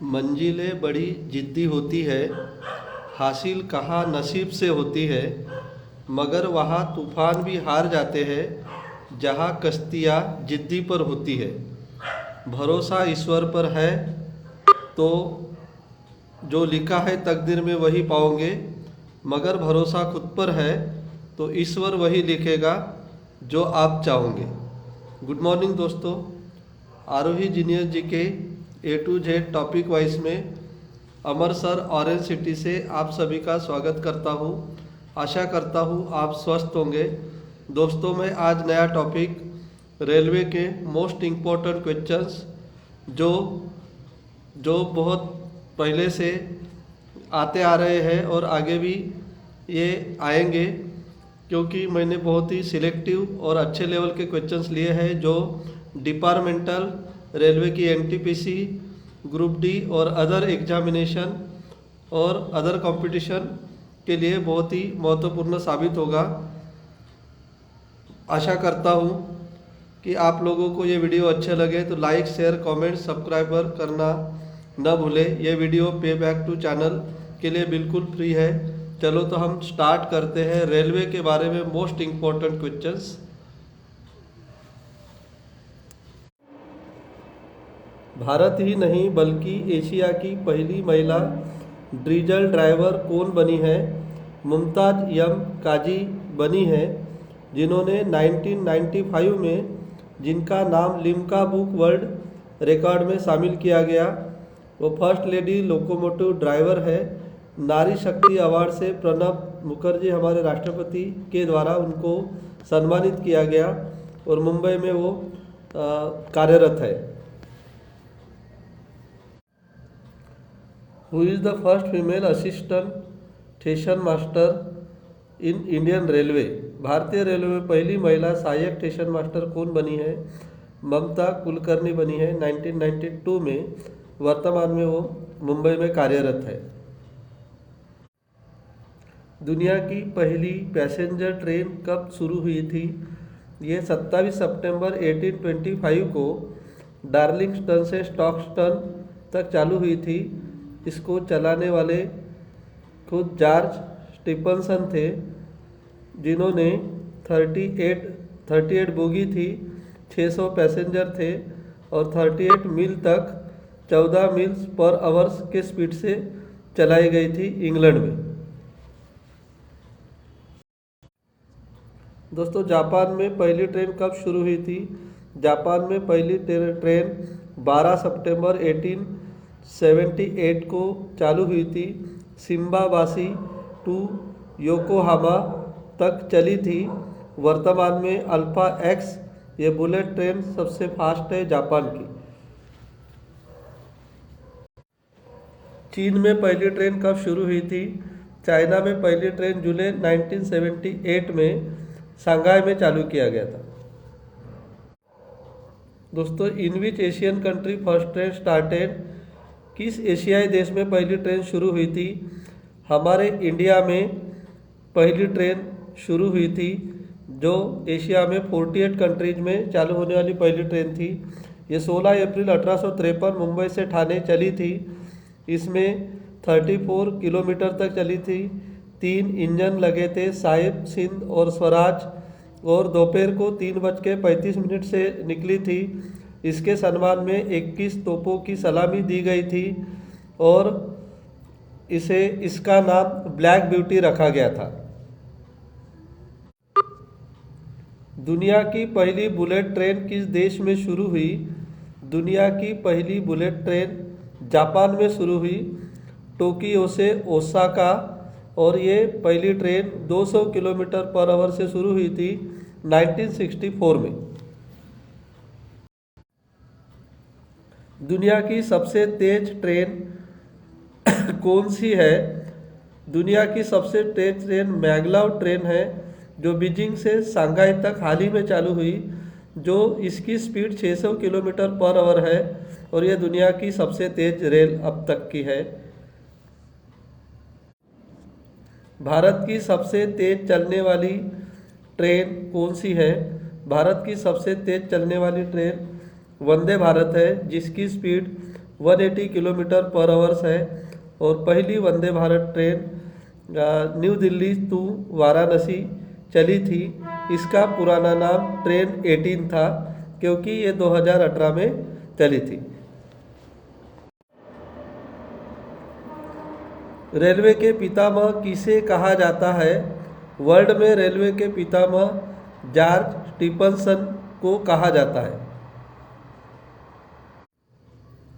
मंजिलें बड़ी जिद्दी होती है, हासिल कहाँ नसीब से होती है, मगर वहाँ तूफान भी हार जाते हैं जहाँ कश्तियाँ जिद्दी पर होती है। भरोसा ईश्वर पर है तो जो लिखा है तकदीर में वही पाओगे, मगर भरोसा खुद पर है तो ईश्वर वही लिखेगा जो आप चाहोगे। गुड मॉर्निंग दोस्तों, आरोही जीनियर जी के ए टू जेड टॉपिक वाइज में अमर सर ऑरेंज सिटी से आप सभी का स्वागत करता हूँ। आशा करता हूँ आप स्वस्थ होंगे। दोस्तों, मैं आज नया टॉपिक रेलवे के मोस्ट इम्पोर्टेंट क्वेश्चंस जो बहुत पहले से आते आ रहे हैं और आगे भी ये आएंगे, क्योंकि मैंने बहुत ही सिलेक्टिव और अच्छे लेवल के क्वेश्चंस लिए हैं जो डिपार्टमेंटल रेलवे की एनटीपीसी, ग्रुप डी और अदर एग्जामिनेशन और अदर कंपटीशन के लिए बहुत ही महत्वपूर्ण साबित होगा। आशा करता हूँ कि आप लोगों को ये वीडियो अच्छे लगे तो लाइक, शेयर, कमेंट, सब्सक्राइबर करना न भूलें। ये वीडियो पे बैक टू चैनल के लिए बिल्कुल फ्री है। चलो तो हम स्टार्ट करते हैं रेलवे के बारे में मोस्ट इम्पोर्टेंट क्वेश्चंस। भारत ही नहीं बल्कि एशिया की पहली महिला डीजल ड्राइवर कौन बनी है? मुमताज़ एम काजी बनी है, जिन्होंने 1995 में जिनका नाम लिम्का बुक वर्ल्ड रिकॉर्ड में शामिल किया गया। वो फर्स्ट लेडी लोकोमोटिव ड्राइवर है। नारी शक्ति अवार्ड से प्रणब मुखर्जी हमारे राष्ट्रपति के द्वारा उनको सम्मानित किया गया और मुंबई में वो कार्यरत है। Who is the first female assistant station master in Indian railway? भारतीय रेलवे में पहली महिला सहायक स्टेशन मास्टर कौन बनी है? ममता कुलकर्णी बनी है 1992 में। वर्तमान में वो मुंबई में कार्यरत है। दुनिया की पहली पैसेंजर ट्रेन कब शुरू हुई थी? ये 27 सितंबर 1825 को डार्लिंगटन से स्टॉकटन तक चालू हुई थी। इसको चलाने वाले खुद जॉर्ज स्टीफनसन थे, जिन्होंने 38 बोगी थी, 600 पैसेंजर थे और 38 मील तक 14 मील्स पर आवर्स के स्पीड से चलाई गई थी इंग्लैंड में। दोस्तों, जापान में पहली ट्रेन कब शुरू हुई थी? जापान में पहली ट्रेन 12 सितंबर 1878 को चालू हुई थी। शिंबाबाशी टू योकोहामा तक चली थी। वर्तमान में अल्फा एक्स ये बुलेट ट्रेन सबसे फास्ट है जापान की। चीन में पहली ट्रेन कब शुरू हुई थी? चाइना में पहली ट्रेन जुलाई 1978 में शंघाई में चालू किया गया था। दोस्तों, in which Asian country first train started? किस एशियाई देश में पहली ट्रेन शुरू हुई थी? हमारे इंडिया में पहली ट्रेन शुरू हुई थी, जो एशिया में 48 कंट्रीज में चालू होने वाली पहली ट्रेन थी। ये 16 अप्रैल 1853 मुंबई से ठाणे चली थी। इसमें 34 किलोमीटर तक चली थी। 3 इंजन लगे थे, साहिब, सिंध और स्वराज, और दोपहर को 3:35 से निकली थी। इसके सम्मान में 21 तोपों की सलामी दी गई थी और इसका नाम ब्लैक ब्यूटी रखा गया था। दुनिया की पहली बुलेट ट्रेन किस देश में शुरू हुई? दुनिया की पहली बुलेट ट्रेन जापान में शुरू हुई, टोक्यो से ओसाका, और ये पहली ट्रेन 200 किलोमीटर पर आवर से शुरू हुई थी 1964 में। दुनिया की सबसे तेज ट्रेन कौन सी है? दुनिया की सबसे तेज ट्रेन मैगलाव ट्रेन है, जो बीजिंग से शंघाई तक हाल ही में चालू हुई, जो इसकी स्पीड 600 किलोमीटर पर आवर है और यह दुनिया की सबसे तेज रेल अब तक की है। भारत की सबसे तेज चलने वाली ट्रेन कौन सी है? भारत की सबसे तेज चलने वाली ट्रेन वंदे भारत है, जिसकी स्पीड 180 किलोमीटर पर आवर्स है। और पहली Vande Bharat train New Delhi to Varanasi चली थी। इसका पुराना नाम ट्रेन 18 था क्योंकि ये 2018 में चली थी। रेलवे के पितामह किसे कहा जाता है? वर्ल्ड में रेलवे के पितामह जॉर्ज स्टीफनसन को कहा जाता है।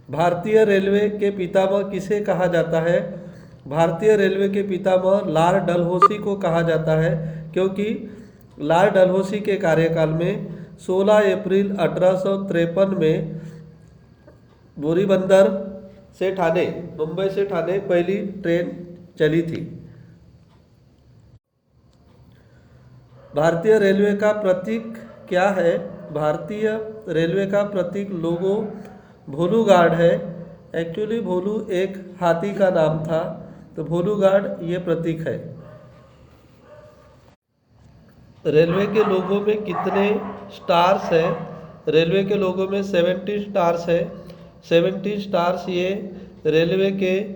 भारतीय रेलवे के पितामह किसे कहा जाता है? भारतीय रेलवे के पितामह लॉर्ड डलहौसी को कहा जाता है क्योंकि लॉर्ड डलहौसी के कार्यकाल में 16 अप्रैल 1853 में बोरीबंदर से ठाणे, मुंबई से ठाणे पहली ट्रेन चली थी। भारतीय रेलवे का प्रतीक क्या है? भारतीय रेलवे का प्रतीक लोगो भोलू गार्ड है। एक्चुअली भोलू एक हाथी का नाम था, तो भोलू गार्ड ये प्रतीक है। रेलवे के लोगो में कितने स्टार्स हैं? रेलवे के लोगो में 70 स्टार्स है। 70 स्टार्स ये रेलवे के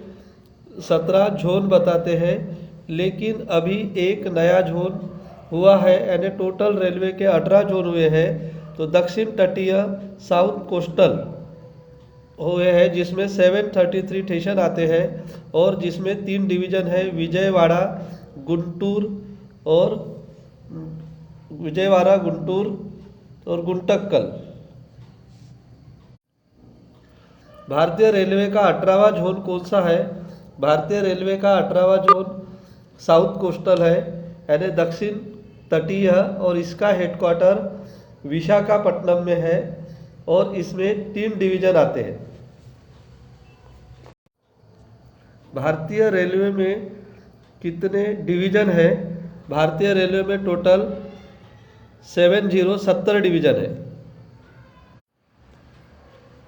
17 जोन बताते हैं, लेकिन अभी एक नया जोन हुआ है, यानी टोटल रेलवे के 18 जोन हुए हैं। तो दक्षिण तटीय साउथ कोस्टल हुए हैं जिसमें 733 स्टेशन आते हैं और जिसमें 3 डिवीज़न है, विजयवाड़ा, गुंटूर और गुंटक्कल। भारतीय रेलवे का 18वां जोन कौन सा है? भारतीय रेलवे का 18वां जोन साउथ कोस्टल है, यानी दक्षिण तटीय, और इसका हेडक्वार्टर विशाखापट्टनम में है और इसमें 3 डिवीज़न आते हैं। भारतीय रेलवे में कितने डिवीज़न है? भारतीय रेलवे में टोटल 70 डिवीज़न है।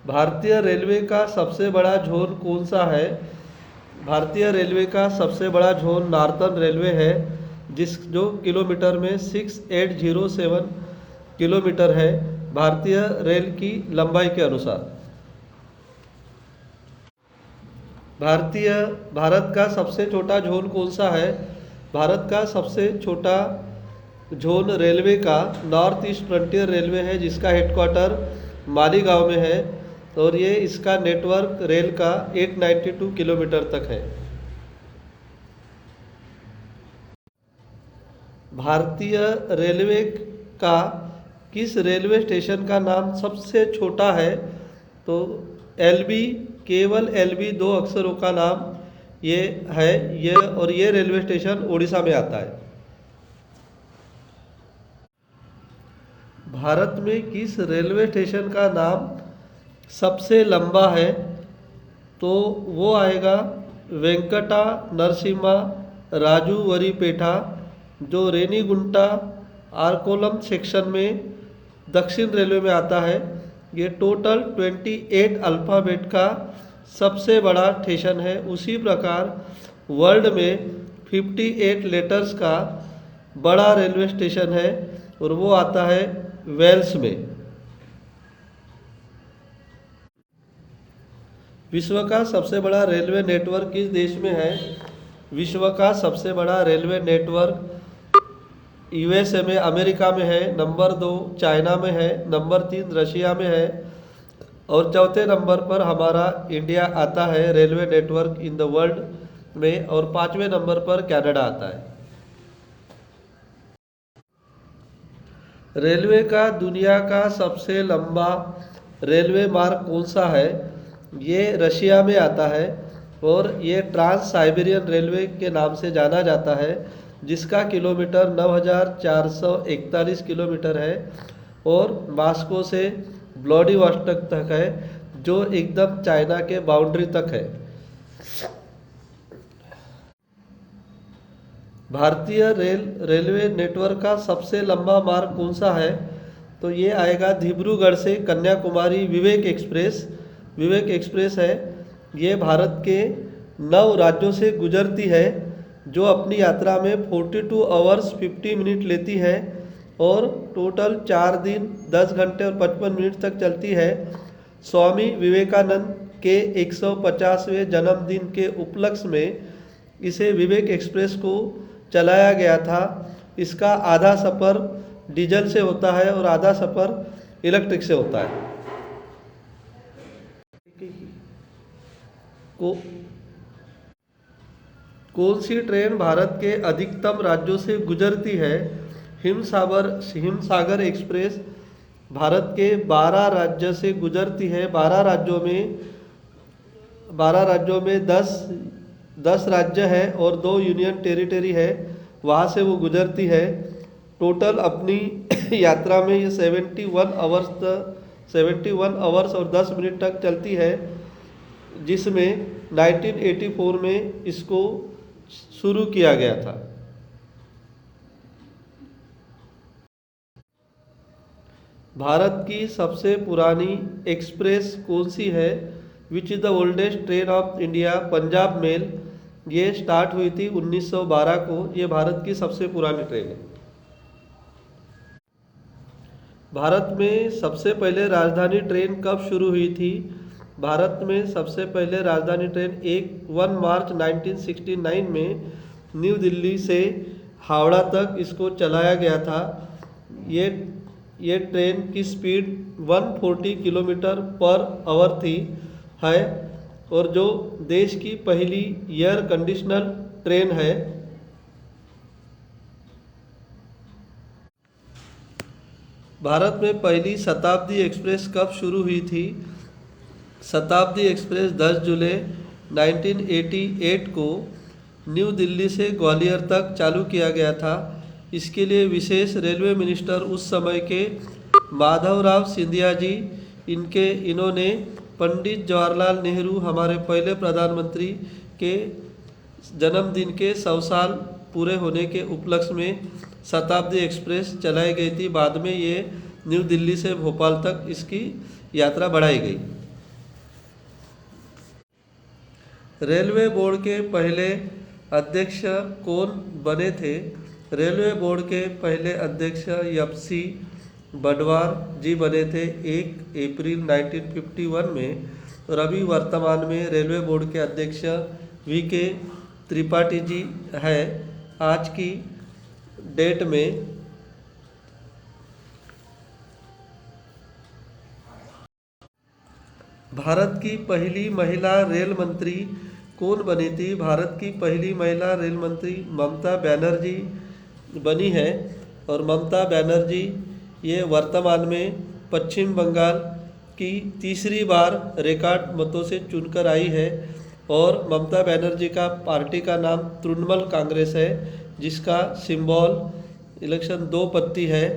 भारतीय रेलवे का सबसे बड़ा जोन कौन सा है? भारतीय रेलवे का सबसे बड़ा जोन नॉर्थर्न रेलवे है, जो किलोमीटर में 6807 किलोमीटर है भारतीय रेल की लंबाई के अनुसार। भारत का सबसे छोटा जोन कौन सा है? भारत का सबसे छोटा जोन रेलवे का नॉर्थ ईस्ट फ्रंटियर रेलवे है, जिसका हेडक्वार्टर मालीगांव में है और ये इसका नेटवर्क रेल का 892 किलोमीटर तक है। भारतीय रेलवे का किस रेलवे स्टेशन का नाम सबसे छोटा है? तो LB, केवल LB 2 अक्षरों का नाम ये है, और ये रेलवे स्टेशन उड़ीसा में आता है। भारत में किस रेलवे स्टेशन का नाम सबसे लंबा है? तो वो आएगा वेंकटा नरसिम्हा राजूवरीपेटा, जो रेनीगुंटा आरकोलम सेक्शन में दक्षिण रेलवे में आता है। ये टोटल 28 अल्फ़ाबेट का सबसे बड़ा स्टेशन है। उसी प्रकार वर्ल्ड में 58 लेटर्स का बड़ा रेलवे स्टेशन है और वो आता है वेल्स में। विश्व का सबसे बड़ा रेलवे नेटवर्क किस देश में है? विश्व का सबसे बड़ा रेलवे नेटवर्क USA में, अमेरिका में है। नंबर 2 चाइना में है, नंबर 3 रशिया में है और चौथे नंबर पर हमारा इंडिया आता है railway network in the world में, और 5वें नंबर पर कनाडा आता है। रेलवे का दुनिया का सबसे लंबा रेलवे मार्ग कौन सा है? ये रशिया में आता है और ये ट्रांस साइबेरियन रेलवे के नाम से जाना जाता है, जिसका किलोमीटर 9441 किलोमीटर है और मॉस्को से व्लादिवोस्टोक तक है, जो एकदम चाइना के बाउंड्री तक है। भारतीय रेलवे नेटवर्क का सबसे लंबा मार्ग कौन सा है? तो ये आएगा डिब्रूगढ़ से कन्याकुमारी विवेक एक्सप्रेस है। ये भारत के 9 राज्यों से गुजरती है, जो अपनी यात्रा में 42 आवर्स 50 मिनट लेती है और टोटल 4 दिन 10 घंटे और 55 मिनट तक चलती है। स्वामी विवेकानंद के 150वें जन्मदिन के उपलक्ष्य में इसे विवेक एक्सप्रेस को चलाया गया था। इसका आधा सफ़र डीजल से होता है और आधा सफ़र इलेक्ट्रिक से होता है। कौन सी ट्रेन भारत के अधिकतम राज्यों से गुजरती है? हिमसागर एक्सप्रेस भारत के 12 राज्य से गुजरती है। 12 राज्यों में 10 राज्य है और 2 यूनियन टेरिटरी है, वहाँ से वो गुजरती है। टोटल अपनी यात्रा में ये 71 आवर्स और 10 मिनट तक चलती है, जिसमें 1984 में इसको शुरू किया गया था। भारत की सबसे पुरानी एक्सप्रेस कौन सी है? Which is the oldest train of India? Punjab mail. ये स्टार्ट हुई थी 1912 को। ये भारत की सबसे पुरानी ट्रेन है। भारत में सबसे पहले राजधानी ट्रेन कब शुरू हुई थी? भारत में सबसे पहले राजधानी ट्रेन 1 मार्च 1969 में न्यू दिल्ली से हावड़ा तक इसको चलाया गया था। ये ट्रेन की स्पीड 140 किलोमीटर पर आवर थी है और जो देश की पहली एयर कंडीशनर ट्रेन है। भारत में पहली शताब्दी एक्सप्रेस कब शुरू हुई थी? शताब्दी एक्सप्रेस 10 जुलाई 1988 को न्यू दिल्ली से ग्वालियर तक चालू किया गया था। इसके लिए विशेष रेलवे मिनिस्टर उस समय के माधवराव सिंधिया जी इन्होंने पंडित जवाहरलाल नेहरू, हमारे पहले प्रधानमंत्री के जन्मदिन के 100 साल पूरे होने के उपलक्ष्य में शताब्दी एक्सप्रेस चलाई गई थी। बाद में ये न्यू दिल्ली से भोपाल तक इसकी यात्रा बढ़ाई गई। रेलवे बोर्ड के पहले अध्यक्ष कौन बने थे? रेलवे बोर्ड के पहले अध्यक्ष FC बडवार जी बने थे 1 अप्रैल 1951 में, और अभी वर्तमान में रेलवे बोर्ड के अध्यक्ष VK त्रिपाठी जी है आज की डेट में। भारत की पहली महिला रेल मंत्री कौन बनी थी? भारत की पहली महिला रेल मंत्री ममता बनर्जी बनी है, और ममता बनर्जी ये वर्तमान में पश्चिम बंगाल की तीसरी बार रिकॉर्ड मतों से चुनकर आई है। और ममता बनर्जी का पार्टी का नाम तृणमूल कांग्रेस है, जिसका सिंबल इलेक्शन 2 पत्ती है।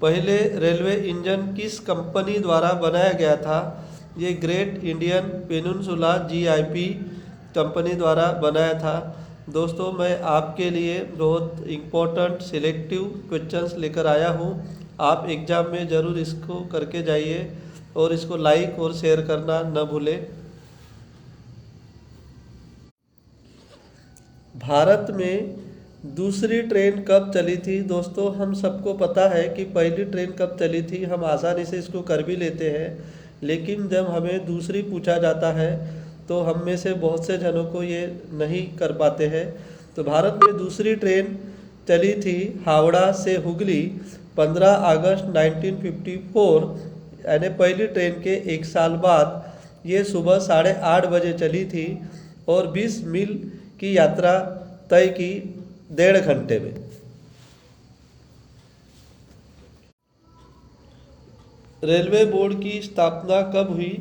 पहले रेलवे इंजन किस कंपनी द्वारा बनाया गया था? ये great Indian peninsula GIP company द्वारा बनाया था। दोस्तों, मैं आपके लिए बहुत इम्पोर्टेंट सिलेक्टिव क्वेश्चंस लेकर आया हूँ। आप एग्ज़ाम में ज़रूर इसको करके जाइए और इसको लाइक और शेयर करना न भूलें। भारत में दूसरी ट्रेन कब चली थी? दोस्तों, हम सबको पता है कि पहली ट्रेन कब चली थी, हम आसानी से इसको कर भी लेते हैं, लेकिन जब हमें दूसरी पूछा जाता है तो हम में से बहुत से जनों को ये नहीं कर पाते हैं। तो भारत में दूसरी ट्रेन चली थी हावड़ा से हुगली 15 अगस्त 1954, यानी पहली ट्रेन के 1 साल बाद। ये सुबह 8:30 बजे चली थी और 20 मील की यात्रा तय की 1.5 घंटे में। रेलवे बोर्ड की स्थापना कब हुई?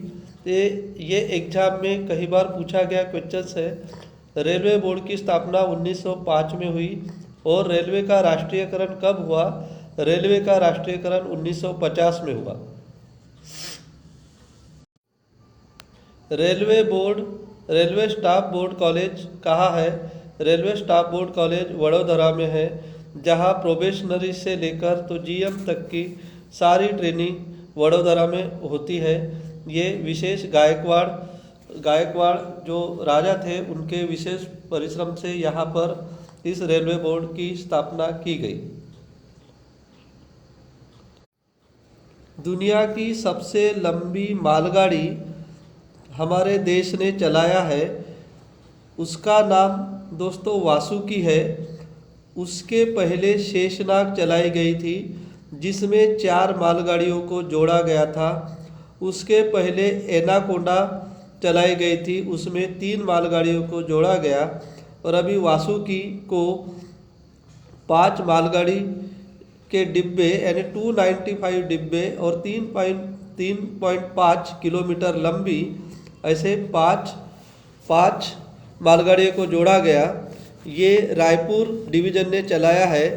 ये एग्जाम में कई बार पूछा गया क्वेश्चन है। रेलवे बोर्ड की स्थापना 1905 में हुई। और रेलवे का राष्ट्रीयकरण कब हुआ? रेलवे का राष्ट्रीयकरण 1950 में हुआ। रेलवे स्टाफ बोर्ड कॉलेज कहाँ है? Railway staff board college Vadodara में है, जहाँ प्रोबेशनरी से लेकर तो GM तक की सारी ट्रेनिंग वडोदरा में होती है। ये विशेष गायकवाड़ जो राजा थे, उनके विशेष परिश्रम से यहाँ पर इस रेलवे बोर्ड की स्थापना की गई। दुनिया की सबसे लंबी मालगाड़ी हमारे देश ने चलाया है, उसका नाम दोस्तों वासुकी है। उसके पहले शेषनाग चलाई गई थी, जिसमें 4 मालगाड़ियों को जोड़ा गया था। उसके पहले एनाकोंडा चलाई गई थी, उसमें 3 मालगाड़ियों को जोड़ा गया। और अभी वासुकी को 5 मालगाड़ी के डिब्बे यानी 295 डिब्बे और 3.5 किलोमीटर लंबी ऐसे पाँच मालगाड़ियों को जोड़ा गया। ये रायपुर डिवीज़न ने चलाया है।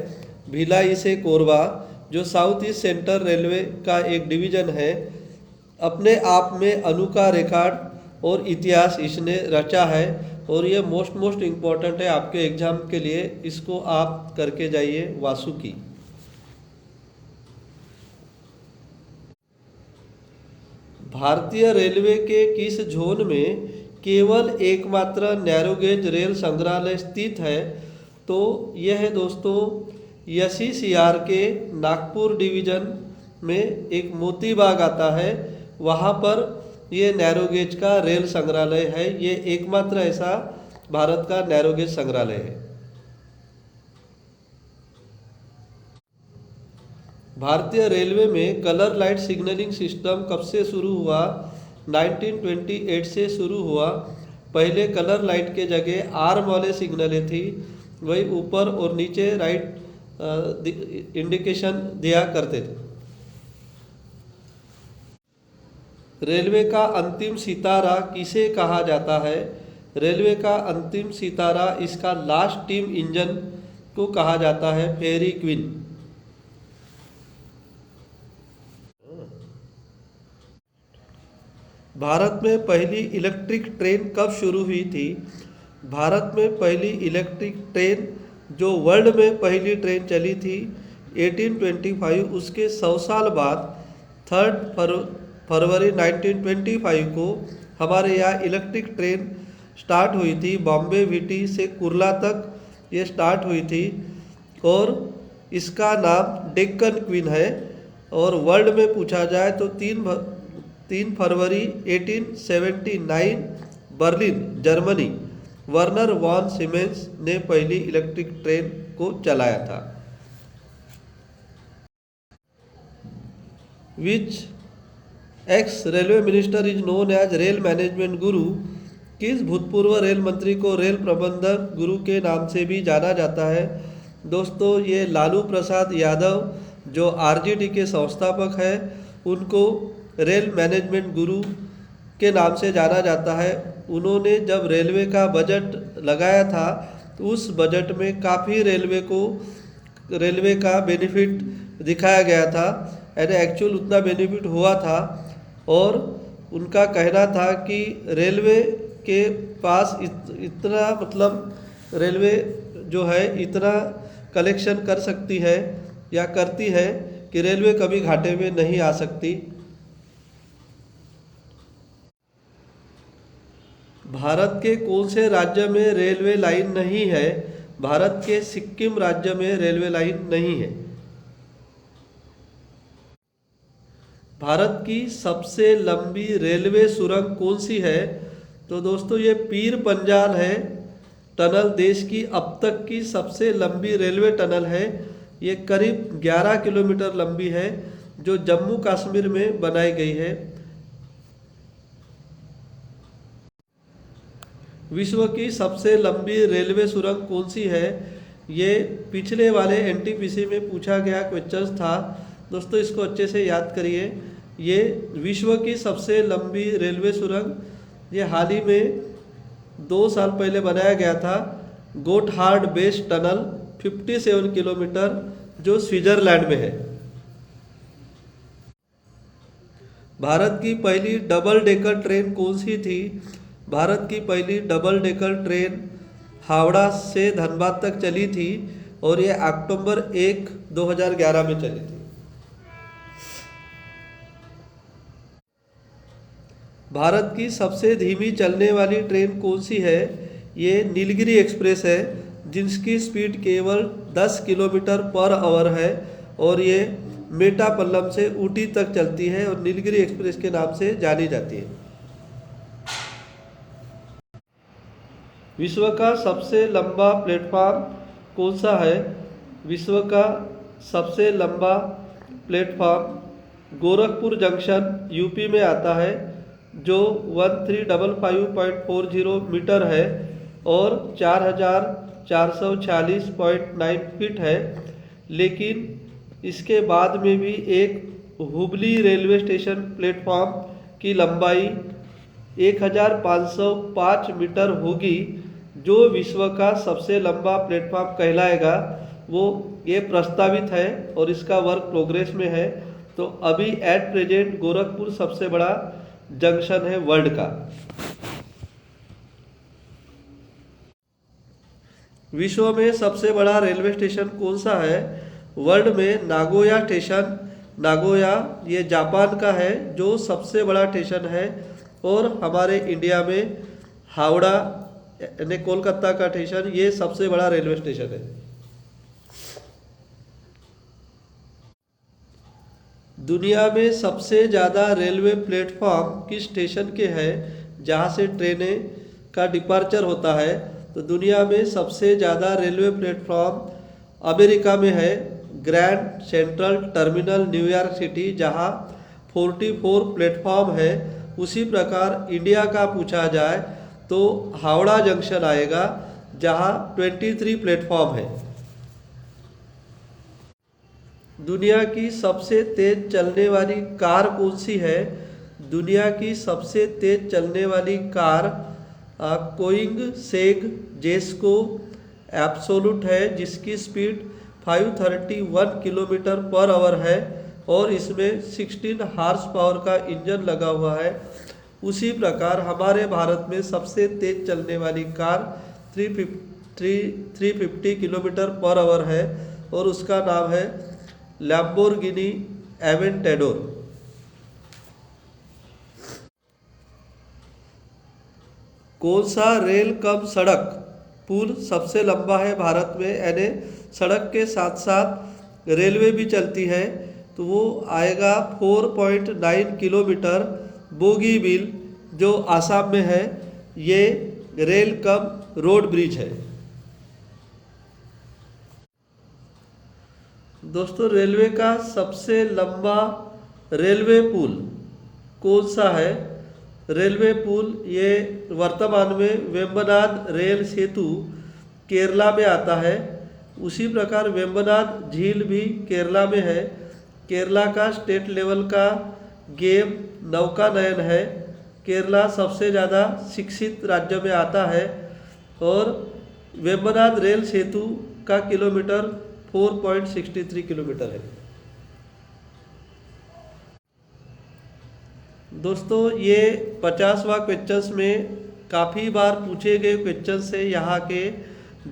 भिलाई से कोरबा जो साउथ ईस्ट सेंट्रल रेलवे का एक डिवीज़न है, अपने आप में अनोखा रिकॉर्ड और इतिहास इसने रचा है। और ये मोस्ट इम्पॉर्टेंट है आपके एग्ज़ाम के लिए, इसको आप करके जाइए वासुकी। भारतीय रेलवे के किस जोन में केवल एकमात्र नैरोगेज रेल संग्रहालय स्थित है? तो यह है दोस्तों SECR के नागपुर डिवीज़न में एक मोती बाग आता है, वहाँ पर ये नैरोगेज का रेल संग्रहालय है। ये एकमात्र ऐसा भारत का नैरोगेज संग्रहालय है। भारतीय रेलवे में कलर लाइट सिग्नलिंग सिस्टम कब से शुरू हुआ? 1928 से शुरू हुआ। पहले कलर लाइट के जगह आर्म वाले सिग्नलें थी, वही ऊपर और नीचे राइट इंडिकेशन दिया करते थे। रेलवे का अंतिम सितारा किसे कहा जाता है? रेलवे का अंतिम सितारा इसका लास्ट टीम इंजन को कहा जाता है, फेरी क्वीन। भारत में पहली इलेक्ट्रिक ट्रेन कब शुरू हुई थी? भारत में पहली इलेक्ट्रिक ट्रेन जो वर्ल्ड में पहली ट्रेन चली थी 1825, उसके 100 साल बाद 3 फरवरी 1925 को हमारे यहाँ इलेक्ट्रिक ट्रेन स्टार्ट हुई थी। बॉम्बे VT से कुर्ला तक ये स्टार्ट हुई थी और इसका नाम डेक्कन क्वीन है। और वर्ल्ड में पूछा जाए तो 3 फरवरी 1879 Berlin Germany Werner von Siemens ने पहली इलेक्ट्रिक ट्रेन को चलाया था। Which ex railway minister is known as rail management guru? किस भूतपूर्व रेल मंत्री को रेल प्रबंधक गुरु के नाम से भी जाना जाता है? दोस्तों ये लालू प्रसाद यादव जो RJD के संस्थापक हैं, उनको रेल मैनेजमेंट गुरु के नाम से जाना जाता है। उन्होंने जब रेलवे का बजट लगाया था तो उस बजट में काफ़ी रेलवे का बेनिफिट दिखाया गया था, यानी एक्चुअल उतना बेनिफिट हुआ था। और उनका कहना था कि रेलवे के पास इतना मतलब रेलवे जो है इतना कलेक्शन कर सकती है या करती है कि रेलवे कभी घाटे में नहीं आ सकती। भारत के कौन से राज्य में रेलवे लाइन नहीं है? भारत के सिक्किम राज्य में रेलवे लाइन नहीं है। भारत की सबसे लंबी रेलवे सुरंग कौन सी है? तो दोस्तों ये पीर पंजाल है टनल, देश की अब तक की सबसे लंबी रेलवे टनल है। ये करीब 11 किलोमीटर लंबी है, जो जम्मू कश्मीर में बनाई गई है। विश्व की सबसे लंबी रेलवे सुरंग कौन सी है? ये पिछले वाले NTPC में पूछा गया क्वेश्चन था दोस्तों, इसको अच्छे से याद करिए। ये विश्व की सबसे लंबी रेलवे सुरंग ये हाल ही में 2 साल पहले बनाया गया था, गोटहार्ड बेस टनल 57 किलोमीटर, जो स्विट्जरलैंड में है। भारत की पहली डबल डेकर ट्रेन कौन सी थी? भारत की पहली डबल डेकर ट्रेन हावड़ा से धनबाद तक चली थी और ये अक्टूबर 1, 2011 में चली थी। भारत की सबसे धीमी चलने वाली ट्रेन कौन सी है? ये नीलगिरी एक्सप्रेस है, जिसकी स्पीड केवल 10 किलोमीटर पर आवर है और ये मेटापल्लम से ऊटी तक चलती है और नीलगिरी एक्सप्रेस के नाम से जानी जाती है। विश्व का सबसे लंबा प्लेटफॉर्म कौन सा है? विश्व का सबसे लंबा प्लेटफॉर्म गोरखपुर जंक्शन यूपी में आता है, जो 1355.40 मीटर है और 4446.9 फीट है। लेकिन इसके बाद में भी एक हुबली रेलवे स्टेशन प्लेटफॉर्म की लंबाई 1505 मीटर होगी, जो विश्व का सबसे लंबा प्लेटफॉर्म कहलाएगा। वो ये प्रस्तावित है और इसका वर्क प्रोग्रेस में है। तो अभी एट प्रेजेंट गोरखपुर सबसे बड़ा जंक्शन है वर्ल्ड का। विश्व में सबसे बड़ा रेलवे स्टेशन कौन सा है? वर्ल्ड में नागोया स्टेशन, नागोया ये जापान का है, जो सबसे बड़ा स्टेशन है। और हमारे इंडिया में हावड़ा यानी कोलकाता का स्टेशन ये सबसे बड़ा रेलवे स्टेशन है। दुनिया में सबसे ज़्यादा रेलवे प्लेटफॉर्म किस स्टेशन के हैं जहाँ से ट्रेनें का डिपार्चर होता है? तो दुनिया में सबसे ज़्यादा रेलवे प्लेटफॉर्म अमेरिका में है, grand central terminal New York city, जहाँ 44 प्लेटफॉर्म है। उसी प्रकार इंडिया का पूछा जाए तो हावड़ा जंक्शन आएगा, जहाँ 23 प्लेटफॉर्म है। दुनिया की सबसे तेज चलने वाली कार कौन सी है? दुनिया की सबसे तेज चलने वाली कार कोइंगसेग जेस्को एब्सोल्यूट है, जिसकी स्पीड 531 किलोमीटर पर आवर है और इसमें 16 हॉर्स पावर का इंजन लगा हुआ है। उसी प्रकार हमारे भारत में सबसे तेज चलने वाली कार 350 किलोमीटर पर आवर है और उसका नाम है लैम्बोर्गिनी एवेंटेडोर। कौन सा रेल कम सड़क पुल सबसे लंबा है भारत में? यानी सड़क के साथ साथ रेलवे भी चलती है, तो वो आएगा 4.9 किलोमीटर बोगीबील, जो आसाम में है। ये रेल कम रोड ब्रिज है। दोस्तों, रेलवे का सबसे लंबा रेलवे पुल कौन सा है? रेलवे पुल ये वर्तमान में वेम्बनाड रेल सेतु केरला में आता है। उसी प्रकार वेम्बनाड झील भी केरला में है। केरला का स्टेट लेवल का गेम नौकानयन है। केरला सबसे ज़्यादा शिक्षित राज्य में आता है और वेम्बनाड रेल सेतु का किलोमीटर 4.63 किलोमीटर है। दोस्तों, ये 50वां क्वेश्चंस में काफ़ी बार पूछे गए क्वेश्चन से यहाँ के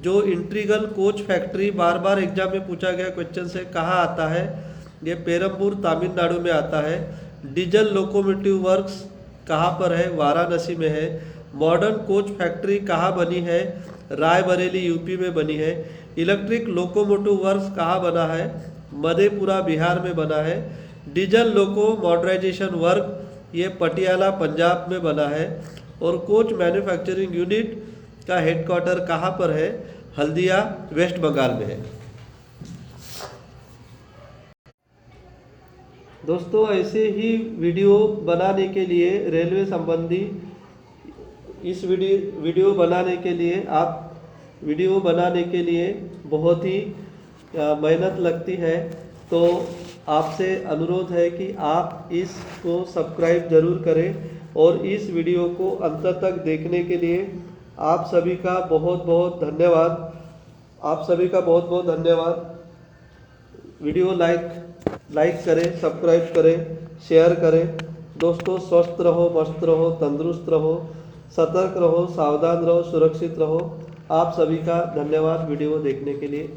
जो इंट्रीगल कोच फैक्ट्री बार बार एग्जाम में पूछा गया क्वेश्चन से कहाँ आता है? ये पेरम्बूर तमिलनाडु में आता है। डीजल लोकोमोटिव वर्क्स कहाँ पर है? वाराणसी में है। मॉडर्न कोच फैक्ट्री कहाँ बनी है? रायबरेली यूपी में बनी है। इलेक्ट्रिक लोकोमोटिव वर्क्स कहाँ बना है? मधेपुरा बिहार में बना है। डीजल लोको मॉडर्नाइजेशन वर्क ये पटियाला पंजाब में बना है। और कोच मैन्युफैक्चरिंग यूनिट का हेडक्वार्टर कहाँ पर है? हल्दिया वेस्ट बंगाल में है। दोस्तों, ऐसे ही वीडियो बनाने के लिए रेलवे संबंधी इस वीडियो बनाने के लिए वीडियो बनाने के लिए बहुत ही मेहनत लगती है। तो आपसे अनुरोध है कि आप इसको सब्सक्राइब जरूर करें और इस वीडियो को अंत तक देखने के लिए आप सभी का बहुत बहुत धन्यवाद। आप सभी का बहुत बहुत धन्यवाद। वीडियो लाइक करें, सब्सक्राइब करें, शेयर करें। दोस्तों, स्वस्थ रहो, मस्त रहो, तंदुरुस्त रहो, सतर्क रहो, सावधान रहो, सुरक्षित रहो। आप सभी का धन्यवाद वीडियो देखने के लिए।